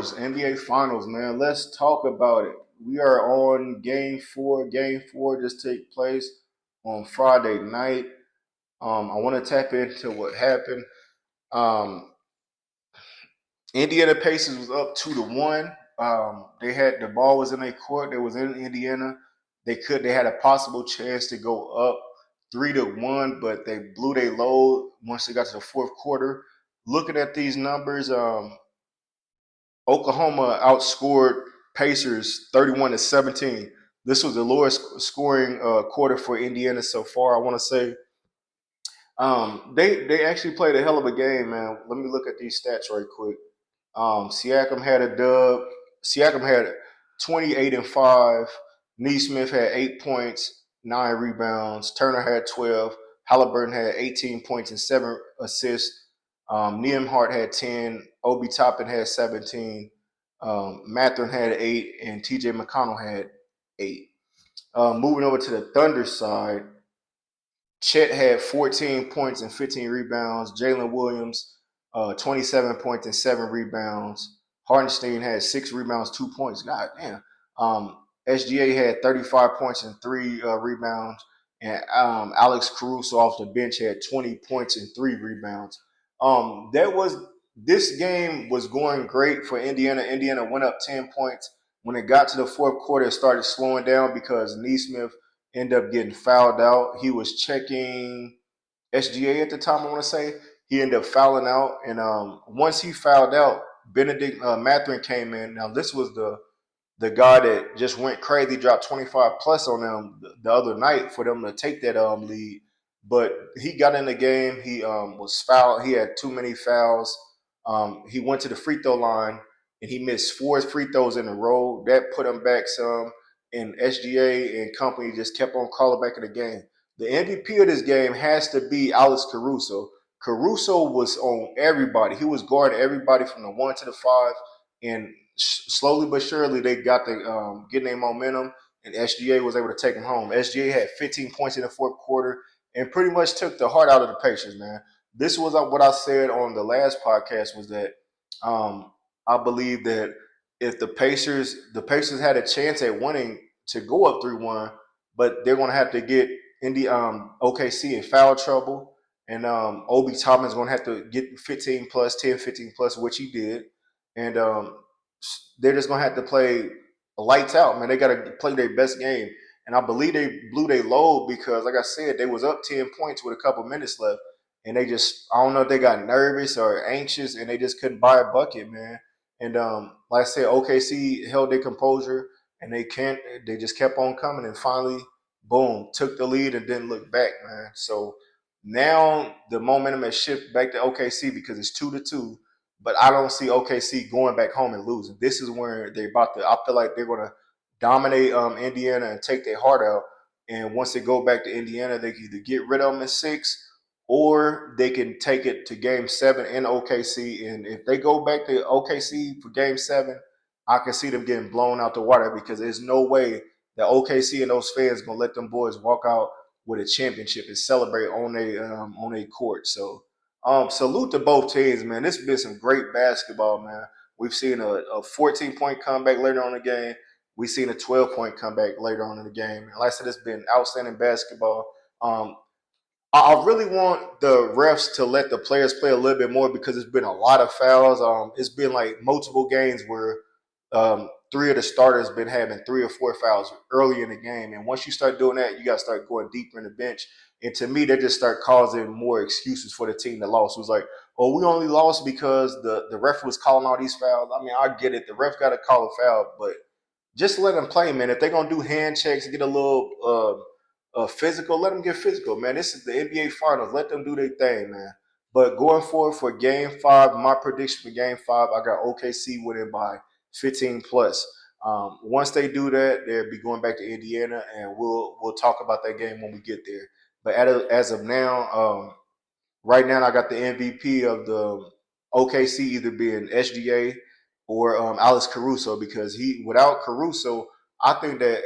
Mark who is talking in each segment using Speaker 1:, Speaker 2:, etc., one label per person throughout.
Speaker 1: NBA Finals, man. Let's talk about it. We are on game four. Game four just took place on Friday night. I want to tap into what happened. Um, Indiana Pacers was up 2-1. They had the ball was in their court. They was in Indiana. They had a possible chance to go up 3-1, but they blew their load once they got to the fourth quarter. Looking at these numbers, Oklahoma outscored Pacers 31-17. This was the lowest scoring quarter for Indiana so far. I want to say they actually played a hell of a game, man. Let me look at these stats right quick. Siakam had a dub. Siakam had 28-5. Neesmith had 8 points, 9 rebounds. Turner had 12. Halliburton had 18 points and 7 assists. Nembhard had 10. Obi Toppin had 17. Mathurin had 8, and T.J. McConnell had 8. Moving over to the Thunder side, Chet had 14 points and 15 rebounds. Jalen Williams, 27 points and 7 rebounds. Hardenstein had 6 rebounds, 2 points. God damn. SGA had 35 points and 3 rebounds. And Alex Caruso off the bench had 20 points and 3 rebounds. That was This game was going great for Indiana. Indiana went up 10 points. When it got to the fourth quarter, it started slowing down because Neesmith ended up getting fouled out. He was checking SGA at the time, I want to say. He ended up fouling out. And once he fouled out, Benedict Mathurin came in. Now, this was the guy that just went crazy, dropped 25 plus on them the other night for them to take that lead. But he got in the game. He was fouled. He had too many fouls. He went to the free throw line and he missed 4 free throws in a row. That put him back some. And SGA and company just kept on calling back in the game. The MVP of this game has to be Alex Caruso. Caruso was on everybody. He was guarding everybody from the 1 to the 5. And slowly but surely, they got the getting their momentum, and SGA was able to take them home. SGA had 15 points in the fourth quarter and pretty much took the heart out of the Pacers, man. This was what I said on the last podcast was that I believe that if the Pacers had a chance at winning to go up 3-1, but they're going to have to get in the OKC in foul trouble, and Obi Toppin's going to have to get 15 plus, 10, 15 plus, which he did, and they're just gonna have to play lights out, man. They gotta play their best game. And I believe they blew their load because, like I said, they was up 10 points with a couple minutes left. And they just I don't know if they got nervous or anxious and they just couldn't buy a bucket, man. And like I said, OKC held their composure and they just kept on coming and finally, boom, took the lead and didn't look back, man. So now the momentum has shifted back to OKC because it's 2-2, but I don't see OKC going back home and losing. This is where they're about to. I feel like they're going to dominate Indiana and take their heart out. And once they go back to Indiana, they can either get rid of them in 6, or they can take it to Game 7 in OKC. And if they go back to OKC for Game 7, I can see them getting blown out the water because there's no way that OKC and those fans gonna let them boys walk out with a championship and celebrate on a court. So salute to both teams, man. This has been some great basketball, man. We've seen a 14-point comeback later on in the game. We've seen a 12-point comeback later on in the game. And like I said, it's been outstanding basketball. Um, I really want the refs to let the players play a little bit more because it's been a lot of fouls. It's been like multiple games where 3 of the starters been having 3 or 4 fouls early in the game, and once you start doing that, you got to start going deeper in the bench. And to me, they just start causing more excuses for the team that lost. It was like, oh, we only lost because the ref was calling all these fouls. I mean, I get it. The ref got to call a foul, but just let them play, man. If they're gonna do hand checks, get a little physical, let them get physical, man. This is the NBA Finals. Let them do their thing, man. But going forward for Game 5, my prediction for Game 5, I got OKC winning by 15 plus. Once they do that, they'll be going back to Indiana, and we'll talk about that game when we get there. But as of now, right now I got the MVP of the OKC either being SGA or Alex Caruso because he without Caruso, I think that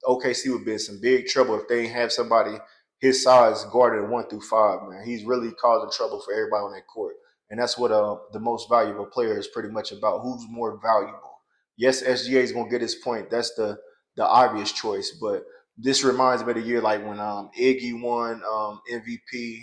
Speaker 1: OKC would be in some big trouble if they ain't have somebody his size guarded 1 through 5. Man, he's really causing trouble for everybody on that court. and that's what the most valuable player is pretty much about. Who's more valuable? Yes, SGA is gonna get his point. That's the obvious choice, but this reminds me of the year like when Iggy won MVP,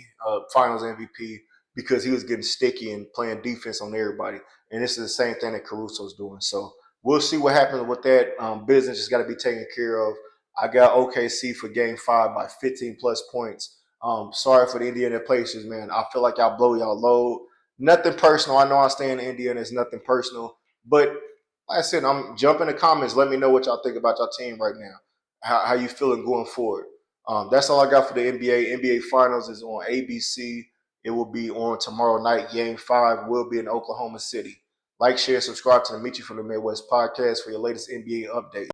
Speaker 1: Finals MVP, because he was getting sticky and playing defense on everybody. And this is the same thing that Caruso's doing. So we'll see what happens with that. Business just got to be taken care of. I got OKC for Game 5 by 15 plus points. Sorry for the Indiana Pacers, man. I feel like y'all blow y'all load. Nothing personal. I know I stay in Indiana. It's nothing personal. But like I said, I'm jump in the comments. Let me know what y'all think about your team right now. How you feeling going forward? That's all I got for the NBA. NBA Finals is on ABC. It will be on tomorrow night. Game 5 will be in Oklahoma City. Like, share, subscribe to the Mechee from the Midwest podcast for your latest NBA update.